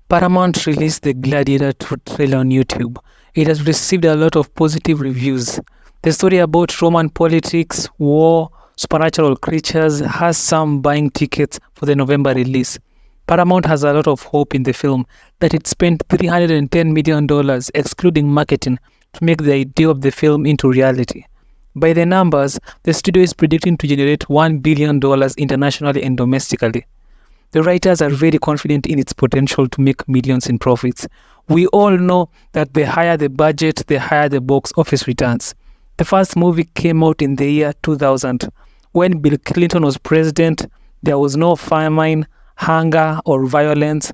Paramount released the Gladiator II trailer on YouTube. It has received a lot of positive reviews. The story about Roman politics, war, supernatural creatures has some buying tickets for the November release. Paramount has a lot of hope in the film that it spent $310 million excluding marketing to make the idea of the film into reality. By the numbers, the studio is predicting to generate $1 billion internationally and domestically. The writers are very confident in its potential to make millions in profits. We all know that the higher the budget, the higher the box office returns. The first movie came out in the year 2000. When Bill Clinton was president, there was no famine, hunger, or violence.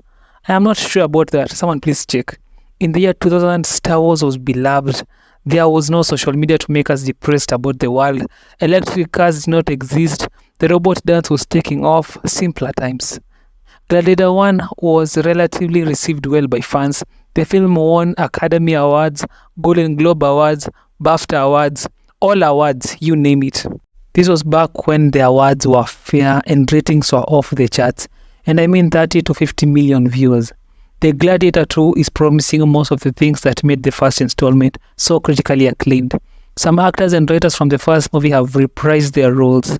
I am not sure about that. Someone please check. In the year 2000, Star Wars was beloved. There was no social media to make us depressed about the world. Electric cars did not exist. The robot dance was taking off. Simpler times. Gladiator 1 was relatively received well by fans. The film won Academy Awards, Golden Globe Awards, BAFTA Awards, all awards, you name it. This was back when the awards were fair and ratings were off the charts, and I mean 30 to 50 million viewers. The Gladiator 2 is promising most of the things that made the first installment so critically acclaimed. Some actors and writers from the first movie have reprised their roles.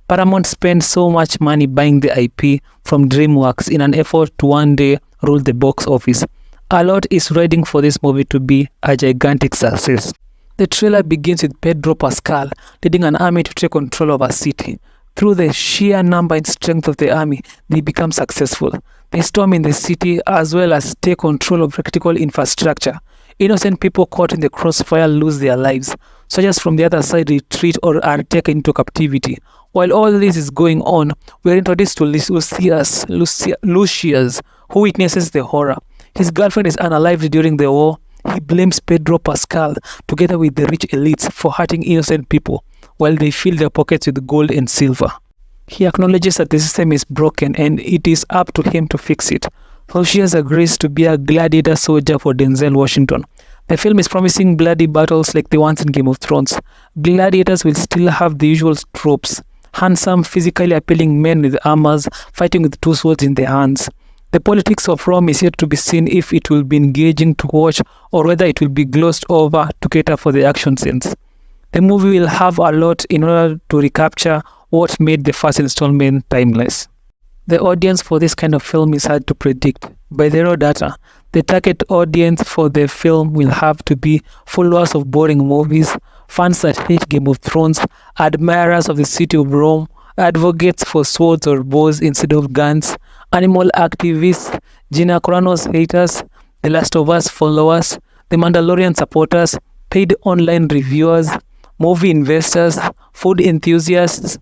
Paramount spent so much money buying the IP from DreamWorks in an effort to one day rule the box office. A lot is riding for this movie to be a gigantic success. The trailer begins with Pedro Pascal leading an army to take control of a city. Through the sheer number and strength of the army, they become successful. They storm in the city as well as take control of critical infrastructure. Innocent people caught in the crossfire lose their lives. Soldiers from the other side retreat or are taken into captivity. While all this is going on, we are introduced to Lucius, who witnesses the horror. His girlfriend is unalived during the war. He blames Pedro Pascal, together with the rich elites, for hurting innocent people, while they fill their pockets with gold and silver. He acknowledges that the system is broken and it is up to him to fix it. Lucius agrees to be a gladiator soldier for Denzel Washington. The film is promising bloody battles like the ones in Game of Thrones. Gladiators will still have the usual tropes. Handsome, physically appealing men with armors fighting with two swords in their hands. The politics of Rome is yet to be seen if it will be engaging to watch or whether it will be glossed over to cater for the action scenes. The movie will have a lot in order to recapture what made the first installment timeless. The audience for this kind of film is hard to predict. By the raw data, the target audience for the film will have to be followers of boring movies, fans that hate Game of Thrones, admirers of the city of Rome, advocates for swords or bows instead of guns, animal activists, Gina Carano's haters, The Last of Us followers, The Mandalorian supporters, paid online reviewers, movie investors, food enthusiasts,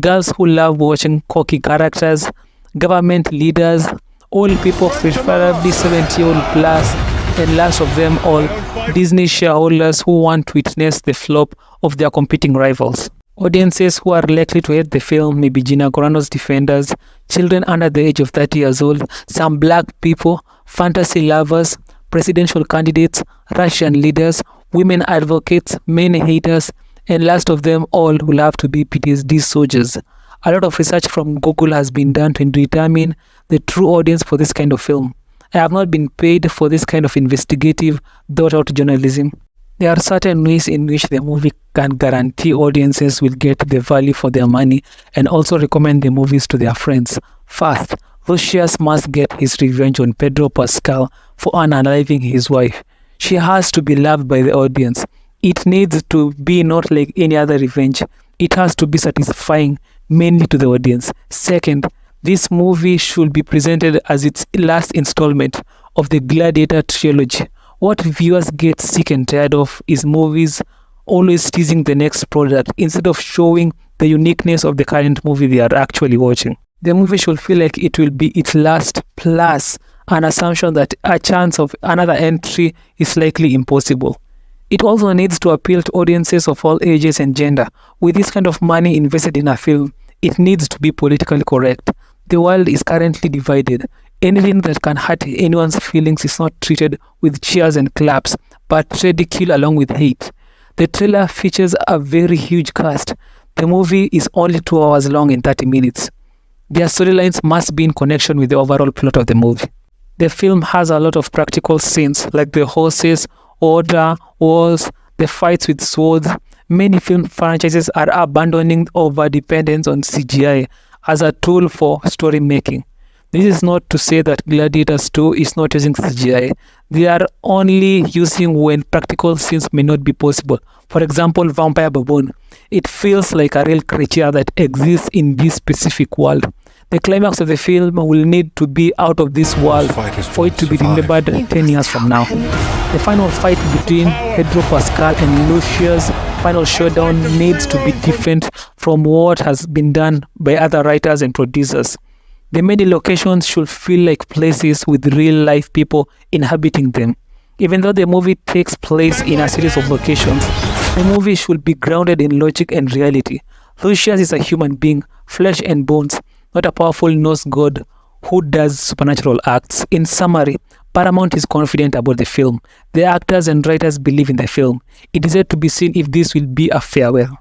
girls who love watching cocky characters, government leaders, old people preferably 70-year-old plus, and last of them all, Disney shareholders who want to witness the flop of their competing rivals. Audiences who are likely to hate the film may be Gina Carano's defenders, children under the age of 30 years old, some black people, fantasy lovers, presidential candidates, Russian leaders, women advocates, men haters, and last of them all will have to be PTSD soldiers. A lot of research from Google has been done to determine the true audience for this kind of film. I have not been paid for this kind of investigative, thought-out journalism. There are certain ways in which the movie can guarantee audiences will get the value for their money and also recommend the movies to their friends. First, Lucius must get his revenge on Pedro Pascal for unaliving his wife. She has to be loved by the audience. It needs to be not like any other revenge. It has to be satisfying, mainly to the audience. Second, this movie should be presented as its last installment of the Gladiator trilogy. What viewers get sick and tired of is movies always teasing the next product instead of showing the uniqueness of the current movie they are actually watching. The movie should feel like it will be its last, plus an assumption that a chance of another entry is likely impossible. It also needs to appeal to audiences of all ages and gender. With this kind of money invested in a film, it needs to be politically correct. The world is currently divided. Anything that can hurt anyone's feelings is not treated with cheers and claps, but ridicule along with hate. The trailer features a very huge cast. The movie is only 2 hours long and 30 minutes. Their storylines must be in connection with the overall plot of the movie. The film has a lot of practical scenes like the horses, order, walls, the fights with swords. Many film franchises are abandoning over dependence on CGI as a tool for story making. This is not to say that Gladiator II is not using CGI. They are only using when practical scenes may not be possible. For example, Vampire Baboon. It feels like a real creature that exists in this specific world. The climax of the film will need to be out of this world for it to be remembered 10 years from now. The final fight between Pedro Pascal and Lucia's final showdown needs to be different from what has been done by other writers and producers. The many locations should feel like places with real-life people inhabiting them. Even though the movie takes place in a series of locations, the movie should be grounded in logic and reality. Lucius is a human being, flesh and bones, not a powerful Norse god who does supernatural acts. In summary, Paramount is confident about the film. The actors and writers believe in the film. It is yet to be seen if this will be a farewell.